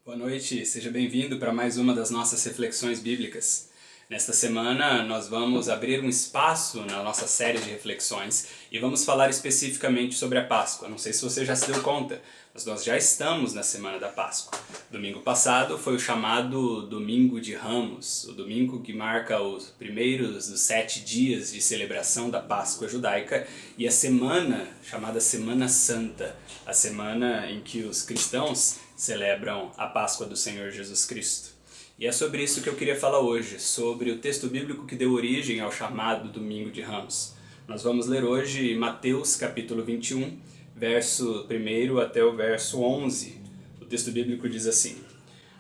Boa noite, seja bem-vindo para mais uma das nossas reflexões bíblicas. Nesta semana nós vamos abrir um espaço na nossa série de reflexões e vamos falar especificamente sobre a Páscoa. Não sei se você já se deu conta, mas nós já estamos na semana da Páscoa. Domingo passado foi o chamado Domingo de Ramos, o domingo que marca os primeiros dos 7 dias de celebração da Páscoa judaica, e a semana chamada Semana Santa, a semana em que os cristãos celebram a Páscoa do Senhor Jesus Cristo. E é sobre isso que eu queria falar hoje, sobre o texto bíblico que deu origem ao chamado Domingo de Ramos. Nós vamos ler hoje Mateus capítulo 21, verso 1 até o verso 11. O texto bíblico diz assim: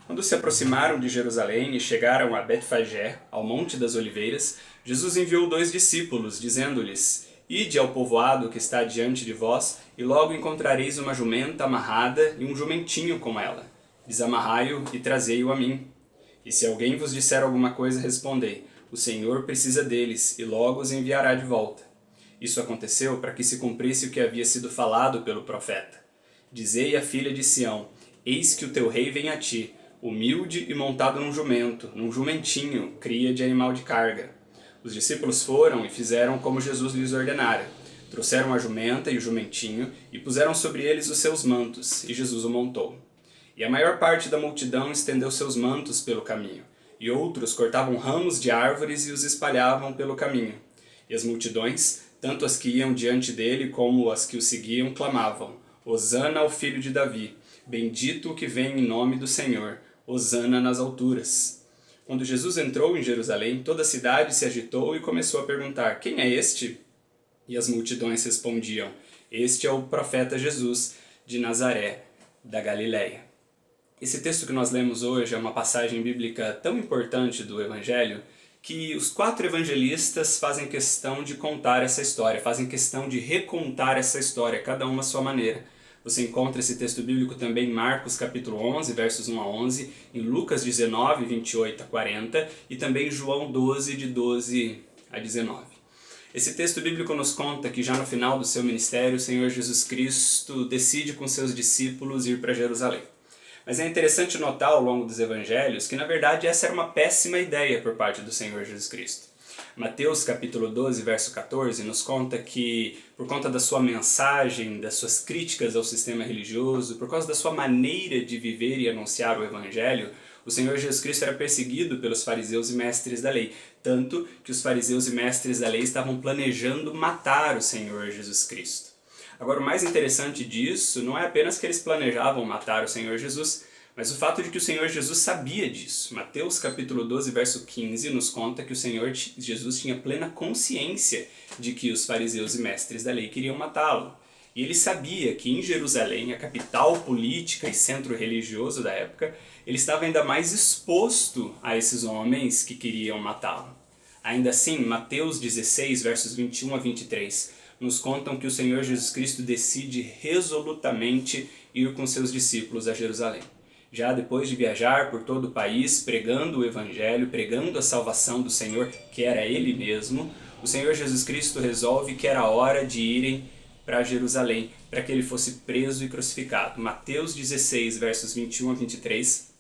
Quando se aproximaram de Jerusalém e chegaram a Betfagé, ao Monte das Oliveiras, Jesus enviou 2 discípulos, dizendo-lhes: Ide ao povoado que está diante de vós, e logo encontrareis uma jumenta amarrada e um jumentinho com ela. Desamarrai-o e trazei-o a mim. E se alguém vos disser alguma coisa, respondei: O Senhor precisa deles, e logo os enviará de volta. Isso aconteceu para que se cumprisse o que havia sido falado pelo profeta. Dizei à filha de Sião: Eis que o teu rei vem a ti, humilde e montado num jumento, num jumentinho, cria de animal de carga. Os discípulos foram e fizeram como Jesus lhes ordenara. Trouxeram a jumenta e o jumentinho, e puseram sobre eles os seus mantos, e Jesus o montou. E a maior parte da multidão estendeu seus mantos pelo caminho, e outros cortavam ramos de árvores e os espalhavam pelo caminho. E as multidões, tanto as que iam diante dele como as que o seguiam, clamavam: Hosana ao filho de Davi, bendito o que vem em nome do Senhor, Hosana nas alturas. Quando Jesus entrou em Jerusalém, toda a cidade se agitou e começou a perguntar: Quem é este? E as multidões respondiam: Este é o profeta Jesus, de Nazaré, da Galiléia. Esse texto que nós lemos hoje é uma passagem bíblica tão importante do Evangelho que os 4 evangelistas fazem questão de contar essa história, fazem questão de recontar essa história, cada uma à sua maneira. Você encontra esse texto bíblico também em Marcos capítulo 11, versos 1 a 11, em Lucas 19, 28 a 40 e também em João 12, de 12 a 19. Esse texto bíblico nos conta que já no final do seu ministério, o Senhor Jesus Cristo decide com seus discípulos ir para Jerusalém. Mas é interessante notar ao longo dos evangelhos que na verdade essa era uma péssima ideia por parte do Senhor Jesus Cristo. Mateus capítulo 12, verso 14 nos conta que por conta da sua mensagem, das suas críticas ao sistema religioso, por causa da sua maneira de viver e anunciar o evangelho, o Senhor Jesus Cristo era perseguido pelos fariseus e mestres da lei, tanto que os fariseus e mestres da lei estavam planejando matar o Senhor Jesus Cristo. Agora, o mais interessante disso não é apenas que eles planejavam matar o Senhor Jesus, mas o fato de que o Senhor Jesus sabia disso. Mateus capítulo 12, verso 15 nos conta que o Senhor Jesus tinha plena consciência de que os fariseus e mestres da lei queriam matá-lo. E ele sabia que em Jerusalém, a capital política e centro religioso da época, ele estava ainda mais exposto a esses homens que queriam matá-lo. Ainda assim, Mateus 16, versos 21 a 23, nos contam que o Senhor Jesus Cristo decide resolutamente ir com seus discípulos a Jerusalém. Já depois de viajar por todo o país, pregando o Evangelho, pregando a salvação do Senhor, que era Ele mesmo, o Senhor Jesus Cristo resolve que era hora de irem para Jerusalém, para que ele fosse preso e crucificado. Mateus 16, versos 21 a 23,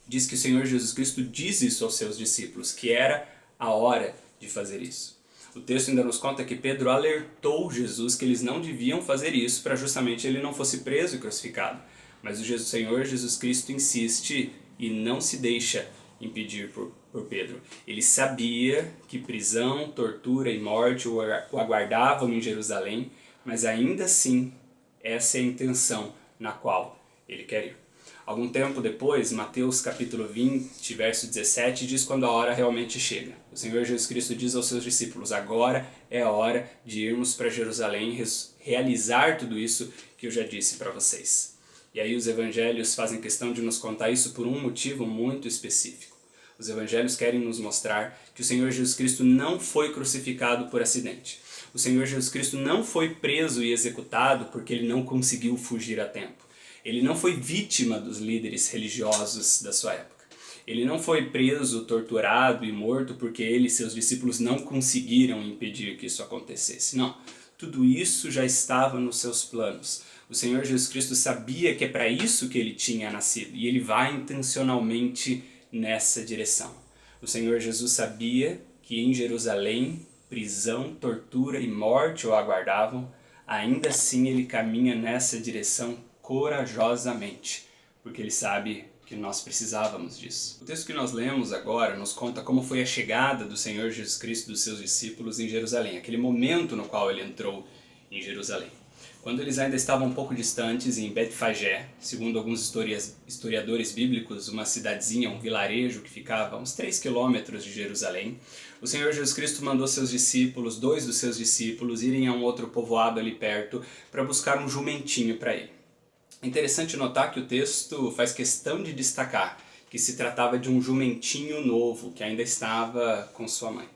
diz que o Senhor Jesus Cristo diz isso aos seus discípulos, que era a hora de fazer isso. O texto ainda nos conta que Pedro alertou Jesus que eles não deviam fazer isso para justamente ele não fosse preso e crucificado. Mas o Senhor Jesus Cristo insiste e não se deixa impedir por Pedro. Ele sabia que prisão, tortura e morte o aguardavam em Jerusalém, mas ainda assim essa é a intenção na qual ele quer ir. Algum tempo depois, Mateus capítulo 20, verso 17, diz quando a hora realmente chega. O Senhor Jesus Cristo diz aos seus discípulos: agora é a hora de irmos para Jerusalém realizar tudo isso que eu já disse para vocês. E aí os evangelhos fazem questão de nos contar isso por um motivo muito específico. Os evangelhos querem nos mostrar que o Senhor Jesus Cristo não foi crucificado por acidente. O Senhor Jesus Cristo não foi preso e executado porque ele não conseguiu fugir a tempo. Ele não foi vítima dos líderes religiosos da sua época. Ele não foi preso, torturado e morto porque ele e seus discípulos não conseguiram impedir que isso acontecesse. Não, tudo isso já estava nos seus planos. O Senhor Jesus Cristo sabia que é para isso que ele tinha nascido e ele vai intencionalmente nessa direção. O Senhor Jesus sabia que em Jerusalém prisão, tortura e morte o aguardavam, ainda assim ele caminha nessa direção corajosamente, porque ele sabe que nós precisávamos disso. O texto que nós lemos agora nos conta como foi a chegada do Senhor Jesus Cristo e dos seus discípulos em Jerusalém, aquele momento no qual ele entrou em Jerusalém. Quando eles ainda estavam um pouco distantes, em Betfagé, segundo alguns historiadores bíblicos, uma cidadezinha, um vilarejo que ficava a uns 3 quilômetros de Jerusalém, o Senhor Jesus Cristo mandou seus discípulos, 2 dos seus discípulos, irem a um outro povoado ali perto para buscar um jumentinho para ele. É interessante notar que o texto faz questão de destacar que se tratava de um jumentinho novo, que ainda estava com sua mãe.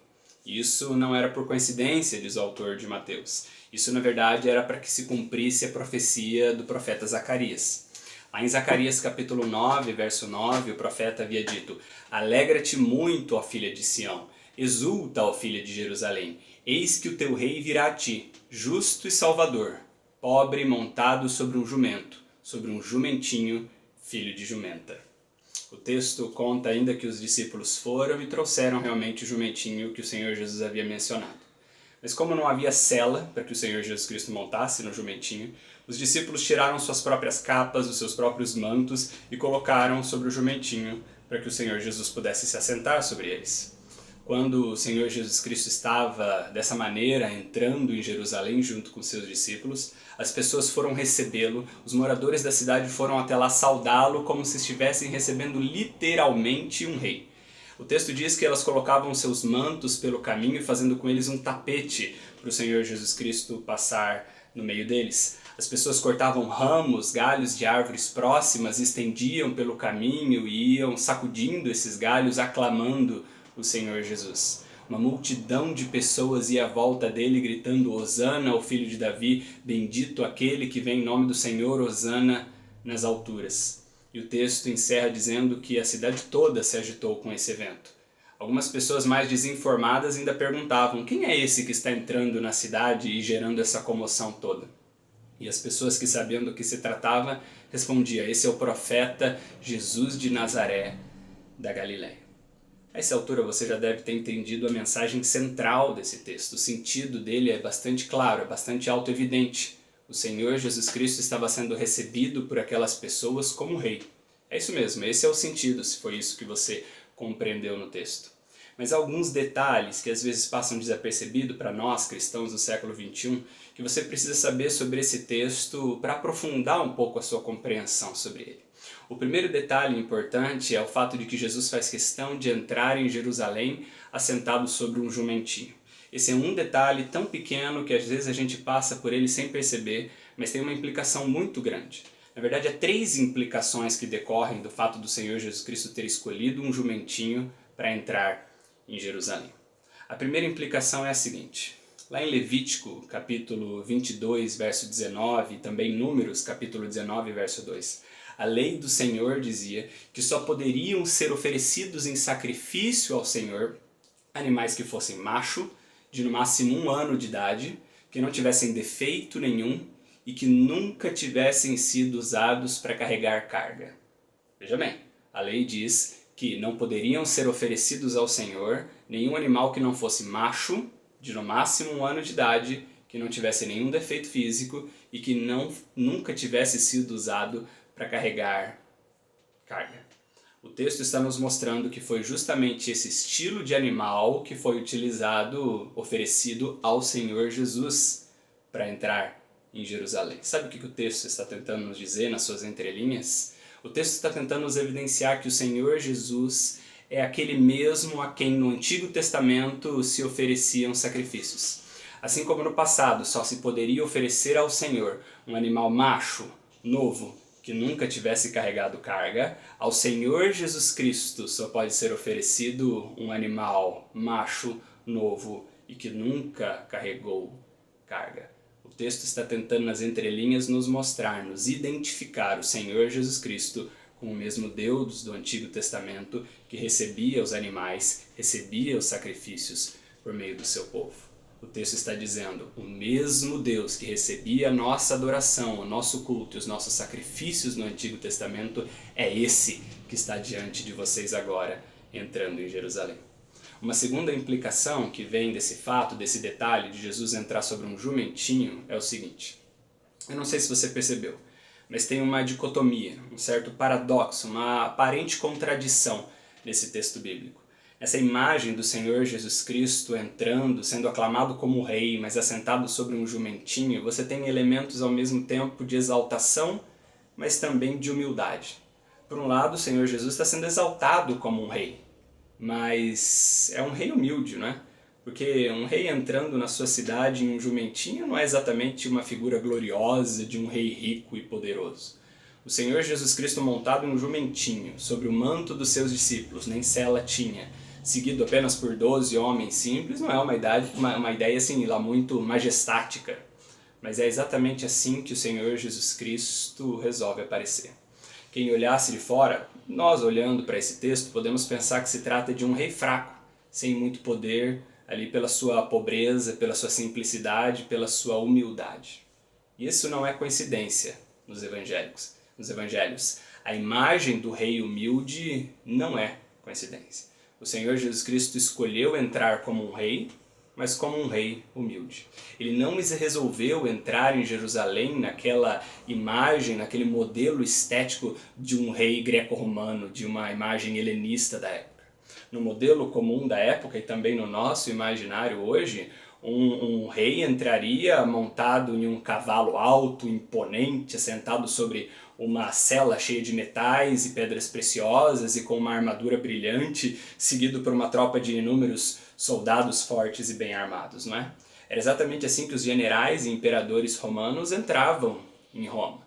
Isso não era por coincidência, diz o autor de Mateus. Isso, na verdade, era para que se cumprisse a profecia do profeta Zacarias. Lá em Zacarias capítulo 9, verso 9, o profeta havia dito: Alegra-te muito, ó filha de Sião, exulta, ó filha de Jerusalém, eis que o teu rei virá a ti, justo e salvador, pobre montado sobre um jumento, sobre um jumentinho, filho de jumenta. O texto conta ainda que os discípulos foram e trouxeram realmente o jumentinho que o Senhor Jesus havia mencionado. Mas como não havia sela para que o Senhor Jesus Cristo montasse no jumentinho, os discípulos tiraram suas próprias capas, os seus próprios mantos e colocaram sobre o jumentinho para que o Senhor Jesus pudesse se assentar sobre eles. Quando o Senhor Jesus Cristo estava dessa maneira entrando em Jerusalém junto com seus discípulos, as pessoas foram recebê-lo, os moradores da cidade foram até lá saudá-lo como se estivessem recebendo literalmente um rei. O texto diz que elas colocavam seus mantos pelo caminho, fazendo com eles um tapete para o Senhor Jesus Cristo passar no meio deles. As pessoas cortavam ramos, galhos de árvores próximas, estendiam pelo caminho e iam sacudindo esses galhos, aclamando o Senhor Jesus. Uma multidão de pessoas ia à volta dele gritando: Hosana ao filho de Davi, bendito aquele que vem em nome do Senhor, Hosana nas alturas. E o texto encerra dizendo que a cidade toda se agitou com esse evento. Algumas pessoas mais desinformadas ainda perguntavam: quem é esse que está entrando na cidade e gerando essa comoção toda? E as pessoas que sabiam do que se tratava respondiam: esse é o profeta Jesus de Nazaré da Galileia. A essa altura você já deve ter entendido a mensagem central desse texto. O sentido dele é bastante claro, é bastante auto-evidente. O Senhor Jesus Cristo estava sendo recebido por aquelas pessoas como rei. É isso mesmo, esse é o sentido, se foi isso que você compreendeu no texto. Mas há alguns detalhes que às vezes passam desapercebidos para nós, cristãos do século XXI, que você precisa saber sobre esse texto para aprofundar um pouco a sua compreensão sobre ele. O primeiro detalhe importante é o fato de que Jesus faz questão de entrar em Jerusalém assentado sobre um jumentinho. Esse é um detalhe tão pequeno que às vezes a gente passa por ele sem perceber, mas tem uma implicação muito grande. Na verdade, há 3 implicações que decorrem do fato do Senhor Jesus Cristo ter escolhido um jumentinho para entrar em Jerusalém. A primeira implicação é a seguinte: lá em Levítico, capítulo 22, verso 19, e também Números, capítulo 19, verso 2, a lei do Senhor dizia que só poderiam ser oferecidos em sacrifício ao Senhor animais que fossem macho, de no máximo 1 ano de idade, que não tivessem defeito nenhum e que nunca tivessem sido usados para carregar carga. Veja bem, a lei diz que não poderiam ser oferecidos ao Senhor nenhum animal que não fosse macho, de no máximo 1 ano de idade, que não tivesse nenhum defeito físico e que nunca tivesse sido usado para carregar carga. O texto está nos mostrando que foi justamente esse estilo de animal que foi utilizado, oferecido ao Senhor Jesus para entrar em Jerusalém. Sabe o que o texto está tentando nos dizer nas suas entrelinhas? O texto está tentando nos evidenciar que o Senhor Jesus é aquele mesmo a quem no Antigo Testamento se ofereciam sacrifícios. Assim como no passado só se poderia oferecer ao Senhor um animal macho, novo, que nunca tivesse carregado carga, ao Senhor Jesus Cristo só pode ser oferecido um animal macho, novo e que nunca carregou carga. O texto está tentando nas entrelinhas nos mostrar, nos identificar o Senhor Jesus Cristo com o mesmo Deus do Antigo Testamento que recebia os animais, recebia os sacrifícios por meio do seu povo. O texto está dizendo, o mesmo Deus que recebia a nossa adoração, o nosso culto e os nossos sacrifícios no Antigo Testamento, é esse que está diante de vocês agora, entrando em Jerusalém. Uma segunda implicação que vem desse fato, desse detalhe de Jesus entrar sobre um jumentinho, é o seguinte. Eu não sei se você percebeu, mas tem uma dicotomia, um certo paradoxo, uma aparente contradição nesse texto bíblico. Essa imagem do Senhor Jesus Cristo entrando, sendo aclamado como rei, mas assentado sobre um jumentinho, você tem elementos ao mesmo tempo de exaltação, mas também de humildade. Por um lado, o Senhor Jesus está sendo exaltado como um rei, mas é um rei humilde, não é? Porque um rei entrando na sua cidade em um jumentinho não é exatamente uma figura gloriosa de um rei rico e poderoso. O Senhor Jesus Cristo montado em um jumentinho, sobre o manto dos seus discípulos, nem cela tinha, seguido apenas por 12 homens simples, não é uma ideia assim, lá muito majestática. Mas é exatamente assim que o Senhor Jesus Cristo resolve aparecer. Quem olhasse de fora, nós olhando para esse texto, podemos pensar que se trata de um rei fraco, sem muito poder, ali pela sua pobreza, pela sua simplicidade, pela sua humildade. E isso não é coincidência nos evangelhos. A imagem do rei humilde não é coincidência. O Senhor Jesus Cristo escolheu entrar como um rei, mas como um rei humilde. Ele não resolveu entrar em Jerusalém naquela imagem, naquele modelo estético de um rei greco-romano, de uma imagem helenista da época. No modelo comum da época e também no nosso imaginário hoje, um rei entraria montado em um cavalo alto, imponente, assentado sobre uma sela cheia de metais e pedras preciosas e com uma armadura brilhante, seguido por uma tropa de inúmeros soldados fortes e bem armados, não é? Era exatamente assim que os generais e imperadores romanos entravam em Roma.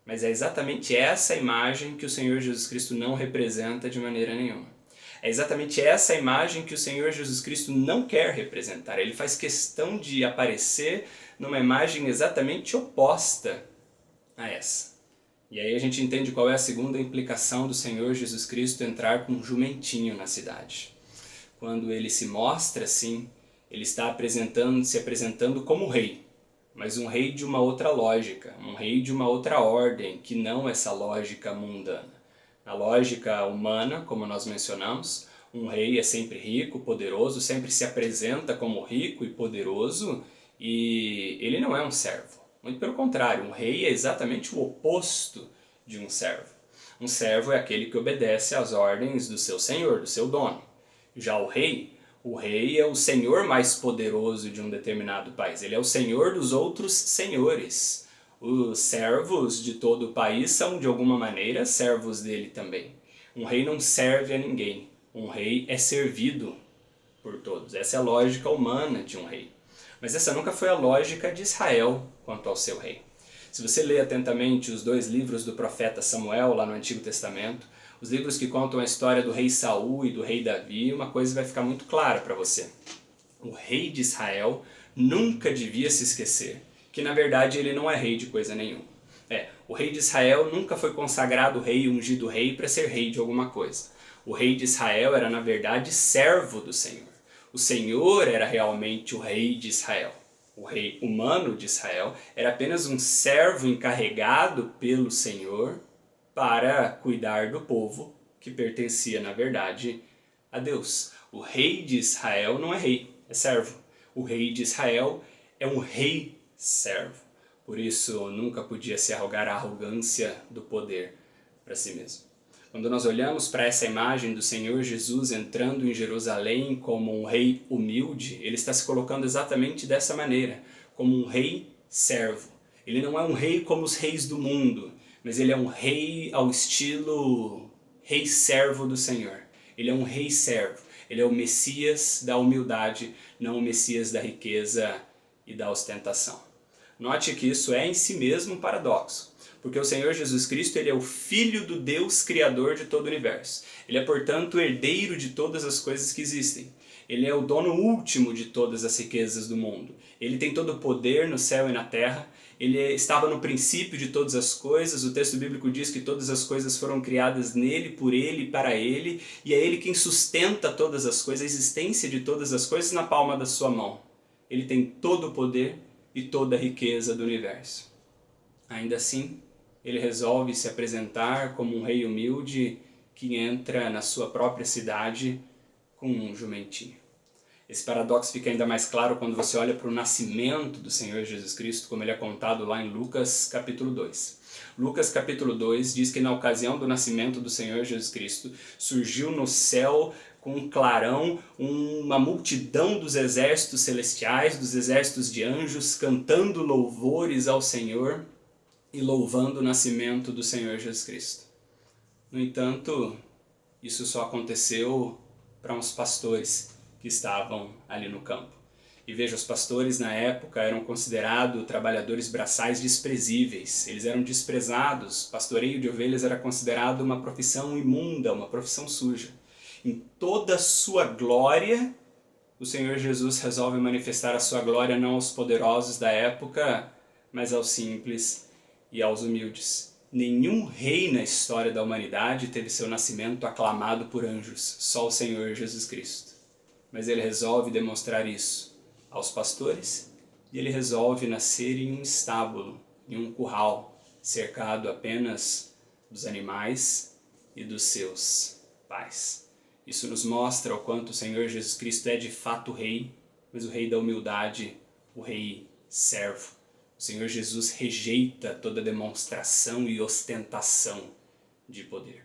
Mas é exatamente essa imagem que o Senhor Jesus Cristo não representa de maneira nenhuma. É exatamente essa imagem que o Senhor Jesus Cristo não quer representar. Ele faz questão de aparecer numa imagem exatamente oposta a essa. E aí a gente entende qual é a segunda implicação do Senhor Jesus Cristo entrar com um jumentinho na cidade. Quando ele se mostra assim, ele está se apresentando como rei, mas um rei de uma outra lógica, um rei de uma outra ordem, que não essa lógica mundana. Na lógica humana, como nós mencionamos, um rei é sempre rico, poderoso, sempre se apresenta como rico e poderoso, e ele não é um servo. Muito pelo contrário, um rei é exatamente o oposto de um servo. Um servo é aquele que obedece às ordens do seu senhor, do seu dono. Já o rei é o senhor mais poderoso de um determinado país. Ele é o senhor dos outros senhores. Os servos de todo o país são, de alguma maneira, servos dele também. Um rei não serve a ninguém. Um rei é servido por todos. Essa é a lógica humana de um rei. Mas essa nunca foi a lógica de Israel quanto ao seu rei. Se você lê atentamente os 2 livros do profeta Samuel, lá no Antigo Testamento, os livros que contam a história do rei Saul e do rei Davi, uma coisa vai ficar muito clara para você. O rei de Israel nunca devia se esquecer que, na verdade, ele não é rei de coisa nenhuma. O rei de Israel nunca foi consagrado rei, ungido rei, para ser rei de alguma coisa. O rei de Israel era, na verdade, servo do Senhor. O Senhor era realmente o rei de Israel. O rei humano de Israel era apenas um servo encarregado pelo Senhor para cuidar do povo que pertencia, na verdade, a Deus. O rei de Israel não é rei, é servo. O rei de Israel é um rei servo. Por isso, nunca podia se arrogar a arrogância do poder para si mesmo. Quando nós olhamos para essa imagem do Senhor Jesus entrando em Jerusalém como um rei humilde, ele está se colocando exatamente dessa maneira, como um rei servo. Ele não é um rei como os reis do mundo, mas ele é um rei ao estilo rei servo do Senhor. Ele é um rei servo. Ele é o Messias da humildade, não o Messias da riqueza e da ostentação. Note que isso é em si mesmo um paradoxo. Porque o Senhor Jesus Cristo ele é o Filho do Deus Criador de todo o universo. Ele é, portanto, herdeiro de todas as coisas que existem. Ele é o dono último de todas as riquezas do mundo. Ele tem todo o poder no céu e na terra. Ele estava no princípio de todas as coisas. O texto bíblico diz que todas as coisas foram criadas nele, por ele e para ele. E é ele quem sustenta todas as coisas, a existência de todas as coisas na palma da sua mão. ele tem todo o poder e toda a riqueza do universo. Ainda assim, ele resolve se apresentar como um rei humilde que entra na sua própria cidade com um jumentinho. Esse paradoxo fica ainda mais claro quando você olha para o nascimento do Senhor Jesus Cristo, como ele é contado lá em Lucas capítulo 2. Lucas capítulo 2 diz que na ocasião do nascimento do Senhor Jesus Cristo, surgiu no céu com um clarão uma multidão dos exércitos celestiais, dos exércitos de anjos, cantando louvores ao Senhor e louvando o nascimento do Senhor Jesus Cristo. No entanto, isso só aconteceu para uns pastores que estavam ali no campo. E veja, os pastores na época eram considerados trabalhadores braçais desprezíveis. Eles eram desprezados. Pastoreio de ovelhas era considerado uma profissão imunda, uma profissão suja. Em toda a sua glória, o Senhor Jesus resolve manifestar a sua glória não aos poderosos da época, mas aos simples e aos humildes. Nenhum rei na história da humanidade teve seu nascimento aclamado por anjos, só o Senhor Jesus Cristo. Mas ele resolve demonstrar isso aos pastores e ele resolve nascer em um estábulo, em um curral, cercado apenas dos animais e dos seus pais. Isso nos mostra o quanto o Senhor Jesus Cristo é de fato rei, mas o rei da humildade, o rei servo. O Senhor Jesus rejeita toda demonstração e ostentação de poder.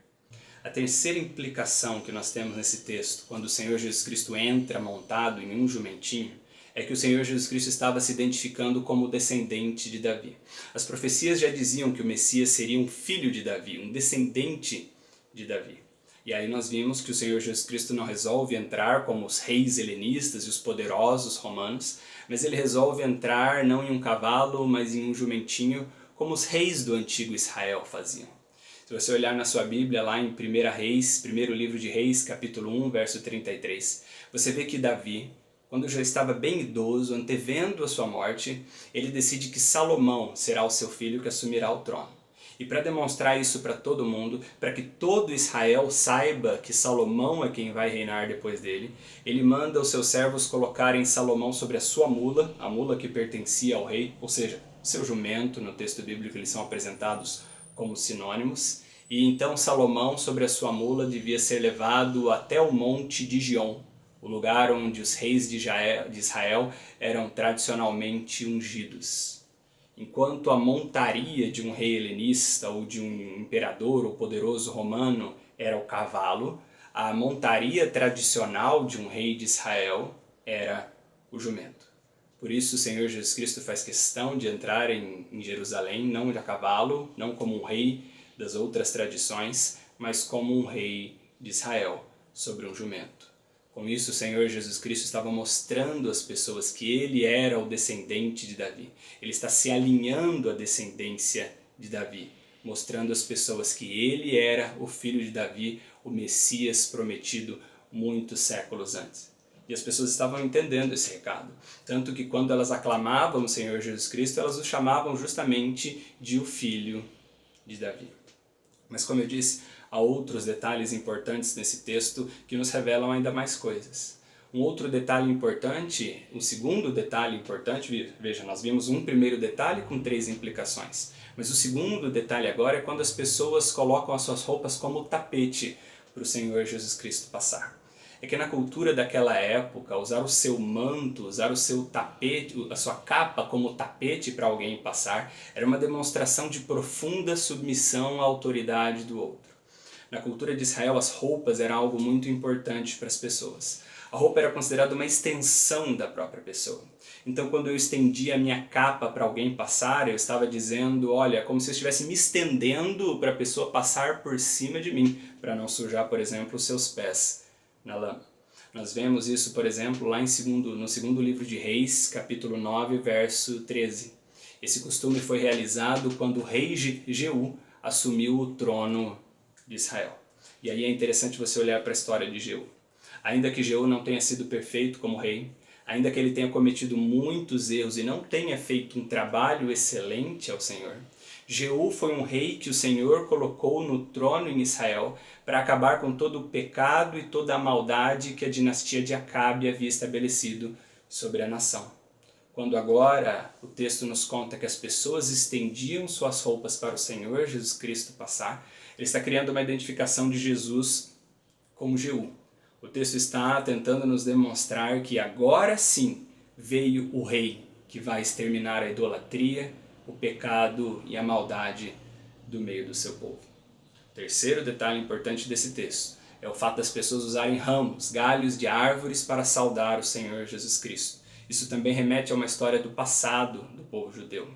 A terceira implicação que nós temos nesse texto, quando o Senhor Jesus Cristo entra montado em um jumentinho, é que o Senhor Jesus Cristo estava se identificando como descendente de Davi. As profecias já diziam que o Messias seria um filho de Davi, um descendente de Davi. E aí nós vimos que o Senhor Jesus Cristo não resolve entrar como os reis helenistas e os poderosos romanos, mas ele resolve entrar não em um cavalo, mas em um jumentinho, como os reis do antigo Israel faziam. Se você olhar na sua Bíblia, lá em 1 Reis, primeiro livro de Reis, capítulo 1, verso 33, você vê que Davi, quando já estava bem idoso, antevendo a sua morte, ele decide que Salomão será o seu filho que assumirá o trono. E para demonstrar isso para todo mundo, para que todo Israel saiba que Salomão é quem vai reinar depois dele, ele manda os seus servos colocarem Salomão sobre a sua mula, a mula que pertencia ao rei, ou seja, seu jumento. No texto bíblico eles são apresentados como sinônimos, e então Salomão sobre a sua mula devia ser levado até o monte de Gion, o lugar onde os reis de Israel eram tradicionalmente ungidos. Enquanto a montaria de um rei helenista ou de um imperador ou poderoso romano era o cavalo, a montaria tradicional de um rei de Israel era o jumento. Por isso o Senhor Jesus Cristo faz questão de entrar em Jerusalém, não a cavalo, não como um rei das outras tradições, mas como um rei de Israel, sobre um jumento. Com isso o Senhor Jesus Cristo estava mostrando às pessoas que ele era o descendente de Davi. Ele está se alinhando à descendência de Davi, mostrando às pessoas que ele era o filho de Davi, o Messias prometido muitos séculos antes. E as pessoas estavam entendendo esse recado. Tanto que quando elas aclamavam o Senhor Jesus Cristo, elas o chamavam justamente de o Filho de Davi. Mas como eu disse, há outros detalhes importantes nesse texto que nos revelam ainda mais coisas. Um outro detalhe importante, um segundo detalhe importante, veja, nós vimos um primeiro detalhe com 3 implicações. Mas o segundo detalhe agora é quando as pessoas colocam as suas roupas como tapete para o Senhor Jesus Cristo passar. É que na cultura daquela época, usar o seu manto, usar o seu tapete, a sua capa como tapete para alguém passar, era uma demonstração de profunda submissão à autoridade do outro. Na cultura de Israel, as roupas eram algo muito importante para as pessoas. A roupa era considerada uma extensão da própria pessoa. Então, quando eu estendia a minha capa para alguém passar, eu estava dizendo, olha, como se eu estivesse me estendendo para a pessoa passar por cima de mim, para não sujar, por exemplo, os seus pés na lama. Nós vemos isso, por exemplo, lá no segundo livro de Reis, capítulo 9, verso 13. Esse costume foi realizado quando o rei Jeú assumiu o trono de Israel. E aí é interessante você olhar para a história de Jeú. Ainda que Jeú não tenha sido perfeito como rei, ainda que ele tenha cometido muitos erros e não tenha feito um trabalho excelente ao Senhor, Jeú foi um rei que o Senhor colocou no trono em Israel para acabar com todo o pecado e toda a maldade que a dinastia de Acabe havia estabelecido sobre a nação. quando agora o texto nos conta que as pessoas estendiam suas roupas para o Senhor Jesus Cristo passar, ele está criando uma identificação de Jesus como Jeú. O texto está tentando nos demonstrar que agora sim veio o rei que vai exterminar a idolatria, o pecado e a maldade do meio do seu povo. O terceiro detalhe importante desse texto é o fato das pessoas usarem ramos, galhos de árvores para saudar o Senhor Jesus Cristo. Isso também remete a uma história do passado do povo judeu.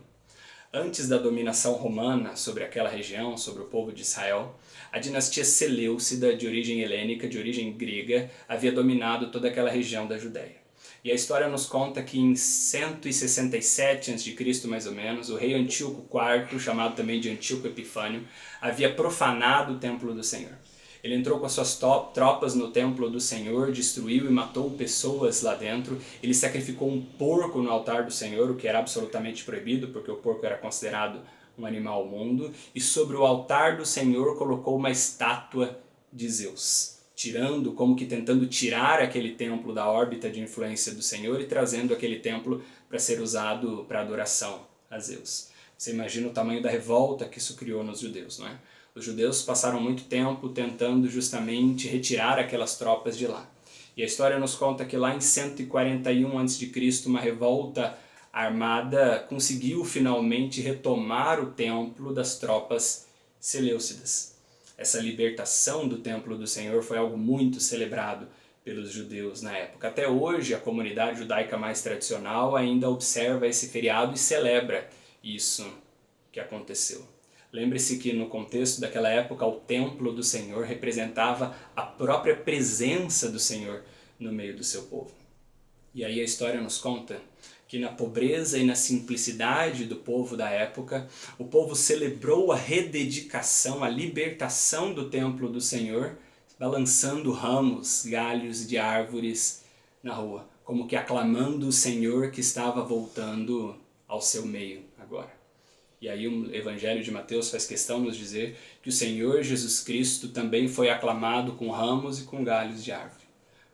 Antes da dominação romana sobre aquela região, sobre o povo de Israel, a dinastia Seleucida, de origem helênica, de origem grega, havia dominado toda aquela região da Judéia. E a história nos conta que em 167 a.C., mais ou menos, o rei Antíoco IV, chamado também de Antíoco Epifânio, havia profanado o templo do Senhor. Ele entrou com as suas tropas no templo do Senhor, destruiu e matou pessoas lá dentro. Ele sacrificou um porco no altar do Senhor, o que era absolutamente proibido, porque o porco era considerado um animal imundo. E sobre o altar do Senhor colocou uma estátua de Zeus, como que tentando tirar aquele templo da órbita de influência do Senhor e trazendo aquele templo para ser usado para adoração a Zeus. Você imagina o tamanho da revolta que isso criou nos judeus, não é? Os judeus passaram muito tempo tentando justamente retirar aquelas tropas de lá. E a história nos conta que lá em 141 a.C., uma revolta armada conseguiu finalmente retomar o templo das tropas seleucidas. Essa libertação do templo do Senhor foi algo muito celebrado pelos judeus na época. Até hoje, a comunidade judaica mais tradicional ainda observa esse feriado e celebra isso que aconteceu. Lembre-se que no contexto daquela época o templo do Senhor representava a própria presença do Senhor no meio do seu povo. E aí a história nos conta que na pobreza e na simplicidade do povo da época, o povo celebrou a rededicação, a libertação do templo do Senhor, balançando ramos, galhos de árvores na rua, como que aclamando o Senhor que estava voltando ao seu meio agora. E aí o Evangelho de Mateus faz questão de nos dizer que o Senhor Jesus Cristo também foi aclamado com ramos e com galhos de árvore.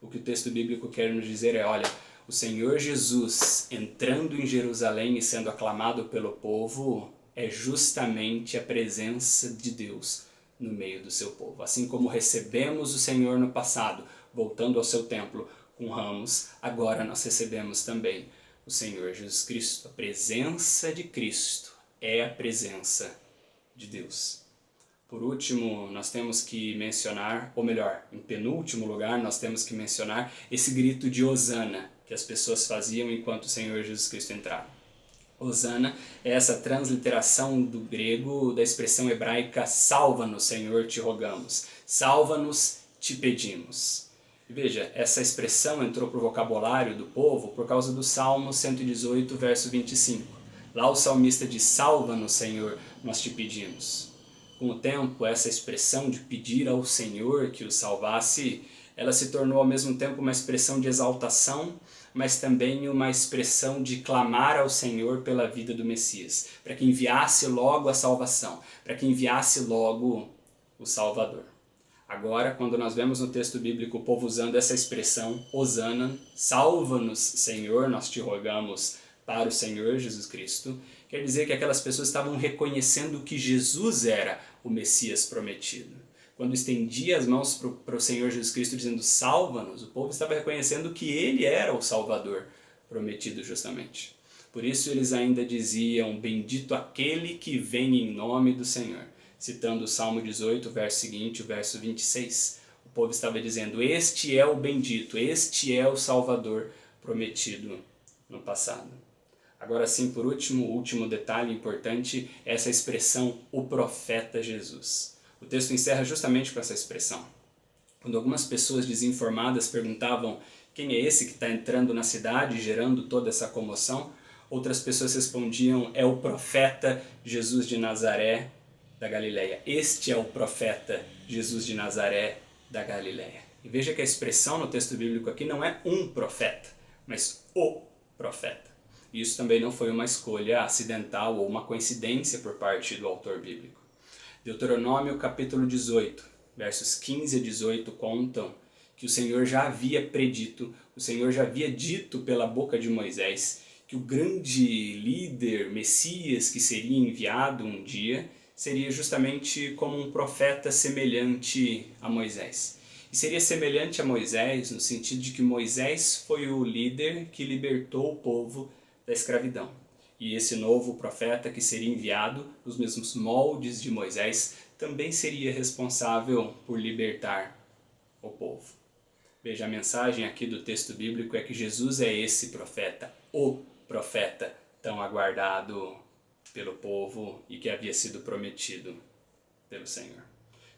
O que o texto bíblico quer nos dizer é, olha, o Senhor Jesus entrando em Jerusalém e sendo aclamado pelo povo é justamente a presença de Deus no meio do seu povo. Assim como recebemos o Senhor no passado, voltando ao seu templo com ramos, agora nós recebemos também o Senhor Jesus Cristo, a presença de Cristo. É a presença de Deus. Por último, nós temos que mencionar, ou melhor, em penúltimo lugar, nós temos que mencionar esse grito de Hosana que as pessoas faziam enquanto o Senhor Jesus Cristo entrava. Hosana é essa transliteração do grego da expressão hebraica salva-nos, Senhor, te rogamos. Salva-nos, te pedimos. E veja, essa expressão entrou para o vocabulário do povo por causa do Salmo 118, verso 25. Lá o salmista diz, salva-nos, Senhor, nós te pedimos. Com o tempo, essa expressão de pedir ao Senhor que o salvasse, ela se tornou ao mesmo tempo uma expressão de exaltação, mas também uma expressão de clamar ao Senhor pela vida do Messias, para que enviasse logo a salvação, para que enviasse logo o Salvador. Agora, quando nós vemos no texto bíblico o povo usando essa expressão, Hosana, salva-nos, Senhor, nós te rogamos, para o Senhor Jesus Cristo, quer dizer que aquelas pessoas estavam reconhecendo que Jesus era o Messias prometido. Quando estendia as mãos para o Senhor Jesus Cristo dizendo salva-nos, o povo estava reconhecendo que Ele era o Salvador prometido justamente. Por isso eles ainda diziam, bendito aquele que vem em nome do Senhor. Citando o Salmo 18, verso seguinte, o verso 26. O povo estava dizendo, este é o bendito, este é o Salvador prometido no passado. Agora sim, por último, o último detalhe importante é essa expressão, o profeta Jesus. O texto encerra justamente com essa expressão. Quando algumas pessoas desinformadas perguntavam quem é esse que está entrando na cidade, gerando toda essa comoção, outras pessoas respondiam, é o profeta Jesus de Nazaré da Galileia. Este é o profeta Jesus de Nazaré da Galileia. E veja que a expressão no texto bíblico aqui não é um profeta, mas o profeta. Isso também não foi uma escolha acidental ou uma coincidência por parte do autor bíblico. Deuteronômio capítulo 18, versos 15 a 18 contam que o Senhor já havia predito, o Senhor já havia dito pela boca de Moisés que o grande líder, Messias, que seria enviado um dia, seria justamente como um profeta semelhante a Moisés. E seria semelhante a Moisés no sentido de que Moisés foi o líder que libertou o povo da escravidão. E esse novo profeta que seria enviado nos mesmos moldes de Moisés também seria responsável por libertar o povo. Veja, a mensagem aqui do texto bíblico é que Jesus é esse profeta, o profeta tão aguardado pelo povo e que havia sido prometido pelo Senhor.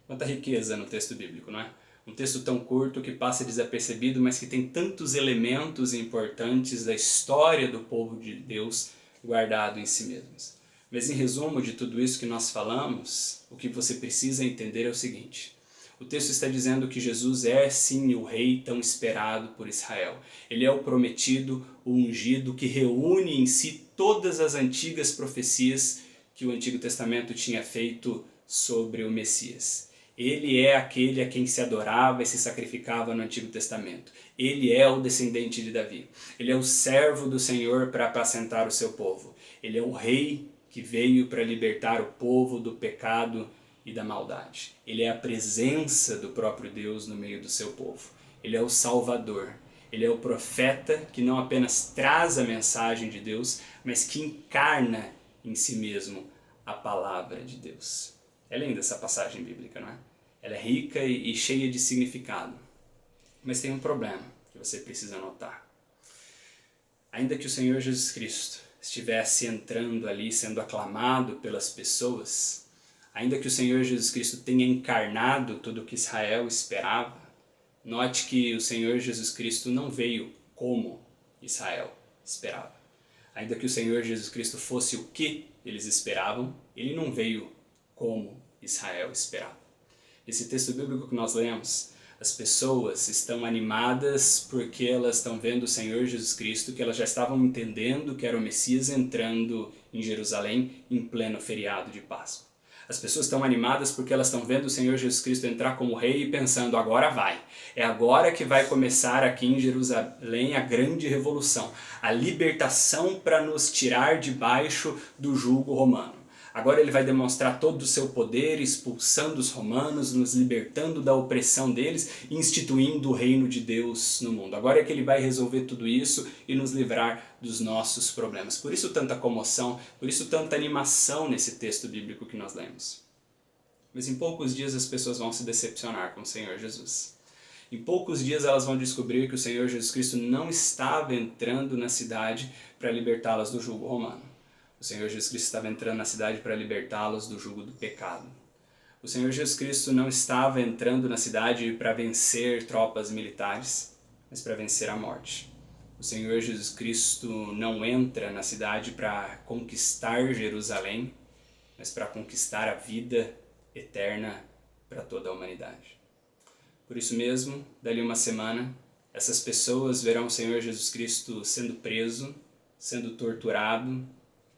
Quanta riqueza no texto bíblico, não é? Um texto tão curto que passa desapercebido, mas que tem tantos elementos importantes da história do povo de Deus guardado em si mesmos. Mas em resumo de tudo isso que nós falamos, o que você precisa entender é o seguinte: o texto está dizendo que Jesus é sim o rei tão esperado por Israel. Ele é o prometido, o ungido, que reúne em si todas as antigas profecias que o Antigo Testamento tinha feito sobre o Messias. Ele é aquele a quem se adorava e se sacrificava no Antigo Testamento. Ele é o descendente de Davi. Ele é o servo do Senhor para apacentar o seu povo. Ele é o rei que veio para libertar o povo do pecado e da maldade. Ele é a presença do próprio Deus no meio do seu povo. Ele é o Salvador. Ele é o profeta que não apenas traz a mensagem de Deus, mas que encarna em si mesmo a palavra de Deus. É linda essa passagem bíblica, não é? Ela é rica e cheia de significado. Mas tem um problema que você precisa notar. Ainda que o Senhor Jesus Cristo estivesse entrando ali, sendo aclamado pelas pessoas, ainda que o Senhor Jesus Cristo tenha encarnado tudo o que Israel esperava, note que o Senhor Jesus Cristo não veio como Israel esperava. Ainda que o Senhor Jesus Cristo fosse o que eles esperavam, ele não veio como Israel esperava. Esse texto bíblico que nós lemos, as pessoas estão animadas porque elas estão vendo o Senhor Jesus Cristo, que elas já estavam entendendo que era o Messias entrando em Jerusalém em pleno feriado de Páscoa. As pessoas estão animadas porque elas estão vendo o Senhor Jesus Cristo entrar como rei e pensando, agora vai. É agora que vai começar aqui em Jerusalém a grande revolução, a libertação para nos tirar debaixo do jugo romano. Agora ele vai demonstrar todo o seu poder, expulsando os romanos, nos libertando da opressão deles e instituindo o reino de Deus no mundo. Agora é que ele vai resolver tudo isso e nos livrar dos nossos problemas. Por isso tanta comoção, por isso tanta animação nesse texto bíblico que nós lemos. Mas em poucos dias as pessoas vão se decepcionar com o Senhor Jesus. Em poucos dias elas vão descobrir que o Senhor Jesus Cristo não estava entrando na cidade para libertá-las do jugo romano. O Senhor Jesus Cristo estava entrando na cidade para libertá-los do jugo do pecado. O Senhor Jesus Cristo não estava entrando na cidade para vencer tropas militares, mas para vencer a morte. O Senhor Jesus Cristo não entra na cidade para conquistar Jerusalém, mas para conquistar a vida eterna para toda a humanidade. Por isso mesmo, dali uma semana, essas pessoas verão o Senhor Jesus Cristo sendo preso, sendo torturado,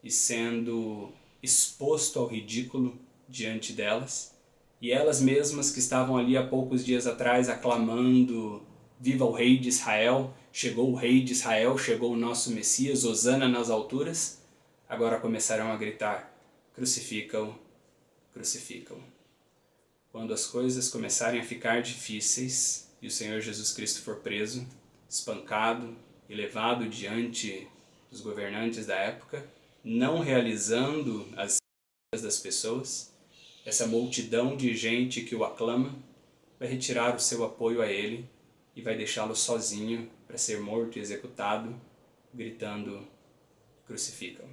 e sendo exposto ao ridículo diante delas, e elas mesmas que estavam ali há poucos dias atrás aclamando, viva o rei de Israel, chegou o rei de Israel, chegou o nosso Messias, hosana nas alturas, agora começarão a gritar, crucifica-o, crucifica-o. Quando as coisas começarem a ficar difíceis e o Senhor Jesus Cristo for preso, espancado e levado diante dos governantes da época, não realizando as das pessoas, essa multidão de gente que o aclama vai retirar o seu apoio a ele e vai deixá-lo sozinho para ser morto e executado, gritando, crucificam.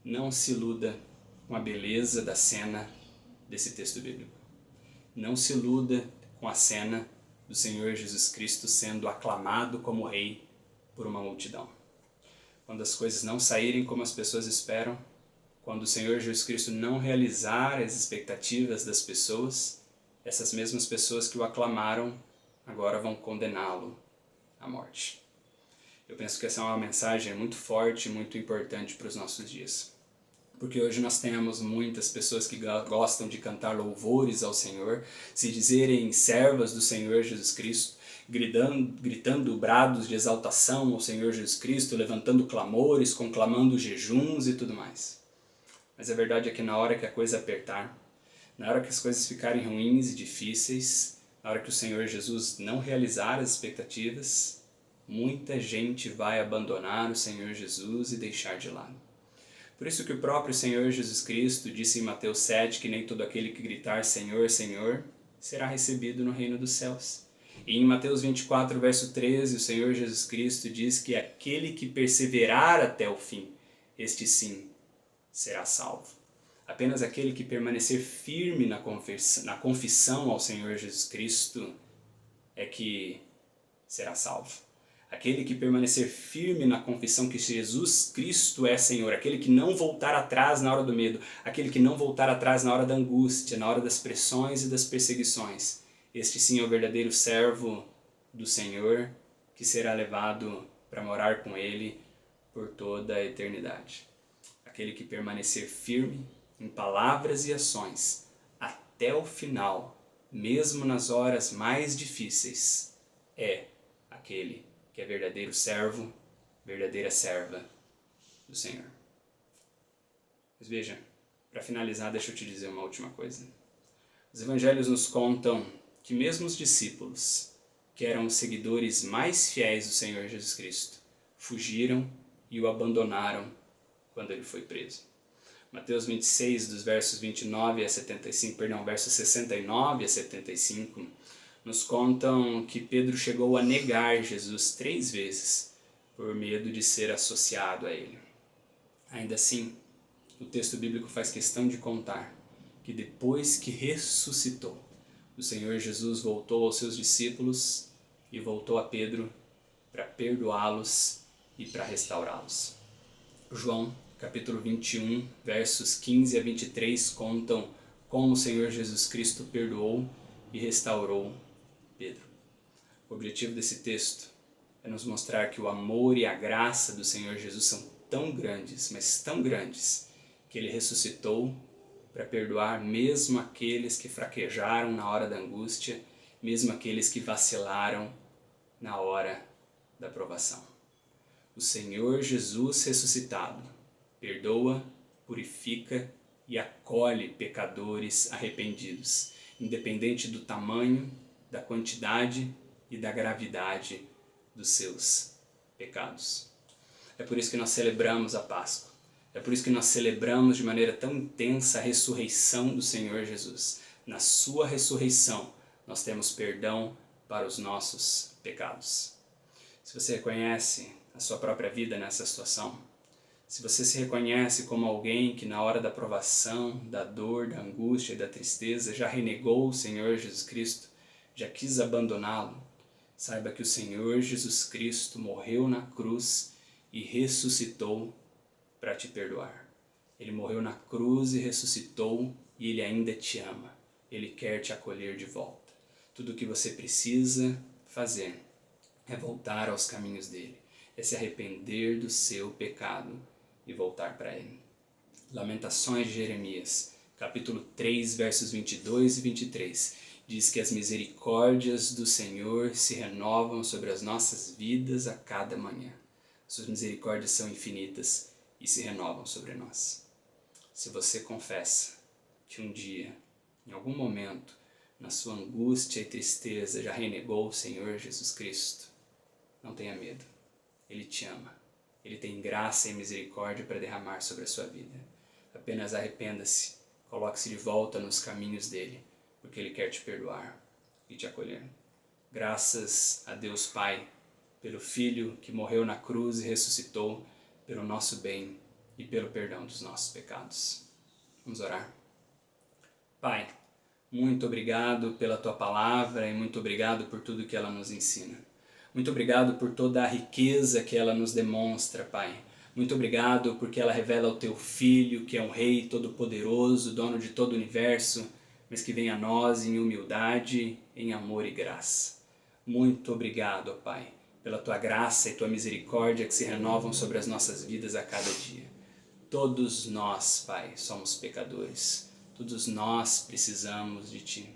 Não se iluda com a beleza da cena desse texto bíblico. Não se iluda com a cena do Senhor Jesus Cristo sendo aclamado como rei por uma multidão. Quando as coisas não saírem como as pessoas esperam, quando o Senhor Jesus Cristo não realizar as expectativas das pessoas, essas mesmas pessoas que o aclamaram agora vão condená-lo à morte. Eu penso que essa é uma mensagem muito forte e muito importante para os nossos dias. Porque hoje nós temos muitas pessoas que gostam de cantar louvores ao Senhor, se dizerem servas do Senhor Jesus Cristo, gritando brados de exaltação ao Senhor Jesus Cristo, levantando clamores, conclamando jejuns e tudo mais. Mas a verdade é que na hora que a coisa apertar, na hora que as coisas ficarem ruins e difíceis, na hora que o Senhor Jesus não realizar as expectativas, muita gente vai abandonar o Senhor Jesus e deixar de lado. Por isso que o próprio Senhor Jesus Cristo disse em Mateus 7 que nem todo aquele que gritar Senhor, Senhor, será recebido no reino dos céus. E em Mateus 24, verso 13, o Senhor Jesus Cristo diz que aquele que perseverar até o fim, este sim, será salvo. Apenas aquele que permanecer firme na confissão ao Senhor Jesus Cristo é que será salvo. Aquele que permanecer firme na confissão que Jesus Cristo é Senhor, aquele que não voltar atrás na hora do medo, aquele que não voltar atrás na hora da angústia, na hora das pressões e das perseguições, este sim é o verdadeiro servo do Senhor, que será levado para morar com Ele por toda a eternidade. Aquele que permanecer firme em palavras e ações até o final, mesmo nas horas mais difíceis, é aquele que é verdadeiro servo, verdadeira serva do Senhor. Mas veja, para finalizar, deixa eu te dizer uma última coisa. Os evangelhos nos contam que mesmo os discípulos, que eram os seguidores mais fiéis do Senhor Jesus Cristo, fugiram e o abandonaram quando ele foi preso. Mateus 26, dos versos 29 a 75, versos 69 a 75, nos contam que Pedro chegou a negar Jesus 3 vezes por medo de ser associado a ele. Ainda assim, o texto bíblico faz questão de contar que depois que ressuscitou, o Senhor Jesus voltou aos seus discípulos e voltou a Pedro para perdoá-los e para restaurá-los. João, capítulo 21, versos 15 a 23, contam como o Senhor Jesus Cristo perdoou e restaurou Pedro. O objetivo desse texto é nos mostrar que o amor e a graça do Senhor Jesus são tão grandes, mas tão grandes, que Ele ressuscitou para perdoar mesmo aqueles que fraquejaram na hora da angústia, mesmo aqueles que vacilaram na hora da provação. O Senhor Jesus ressuscitado perdoa, purifica e acolhe pecadores arrependidos, independente do tamanho, da quantidade e da gravidade dos seus pecados. É por isso que nós celebramos a Páscoa. É por isso que nós celebramos de maneira tão intensa a ressurreição do Senhor Jesus. Na sua ressurreição, nós temos perdão para os nossos pecados. Se você reconhece a sua própria vida nessa situação, se você se reconhece como alguém que na hora da provação, da dor, da angústia e da tristeza já renegou o Senhor Jesus Cristo, já quis abandoná-lo, saiba que o Senhor Jesus Cristo morreu na cruz e ressuscitou para te perdoar. Ele morreu na cruz e ressuscitou e Ele ainda te ama. Ele quer te acolher de volta. Tudo o que você precisa fazer é voltar aos caminhos dele, é se arrepender do seu pecado e voltar para ele. Lamentações de Jeremias, capítulo 3, versos 22 e 23, diz que as misericórdias do Senhor se renovam sobre as nossas vidas a cada manhã. Suas misericórdias são infinitas e se renovam sobre nós. Se você confessa que um dia, em algum momento, na sua angústia e tristeza já renegou o Senhor Jesus Cristo, não tenha medo. Ele te ama. Ele tem graça e misericórdia para derramar sobre a sua vida. Apenas arrependa-se, coloque-se de volta nos caminhos dele, porque ele quer te perdoar e te acolher. Graças a Deus Pai, pelo Filho que morreu na cruz e ressuscitou, pelo nosso bem e pelo perdão dos nossos pecados. Vamos orar. Pai, muito obrigado pela Tua Palavra e muito obrigado por tudo que ela nos ensina. Muito obrigado por toda a riqueza que ela nos demonstra, Pai. Muito obrigado porque ela revela o Teu Filho, que é um Rei todo-poderoso, dono de todo o universo, mas que vem a nós em humildade, em amor e graça. Muito obrigado, ó Pai, pela Tua graça e Tua misericórdia que se renovam sobre as nossas vidas a cada dia. Todos nós, Pai, somos pecadores. Todos nós precisamos de Ti.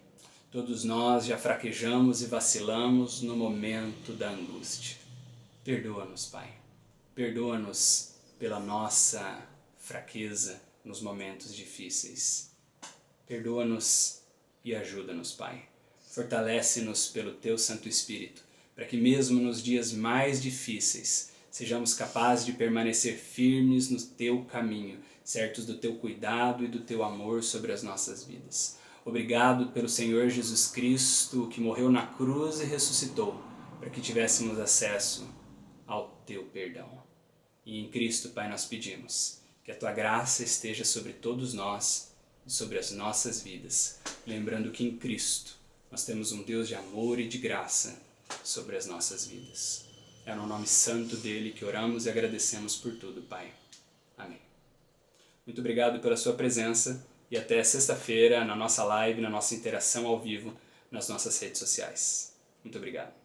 Todos nós já fraquejamos e vacilamos no momento da angústia. Perdoa-nos, Pai. Perdoa-nos pela nossa fraqueza nos momentos difíceis. Perdoa-nos e ajuda-nos, Pai. Fortalece-nos pelo Teu Santo Espírito, para que mesmo nos dias mais difíceis sejamos capazes de permanecer firmes no Teu caminho, certos do Teu cuidado e do Teu amor sobre as nossas vidas. Obrigado pelo Senhor Jesus Cristo, que morreu na cruz e ressuscitou, para que tivéssemos acesso ao Teu perdão. E em Cristo, Pai, nós pedimos que a Tua graça esteja sobre todos nós e sobre as nossas vidas, lembrando que em Cristo nós temos um Deus de amor e de graça sobre as nossas vidas. É no nome santo dele que oramos e agradecemos por tudo, Pai. Amém. Muito obrigado pela sua presença e até sexta-feira na nossa live, na nossa interação ao vivo, nas nossas redes sociais. Muito obrigado.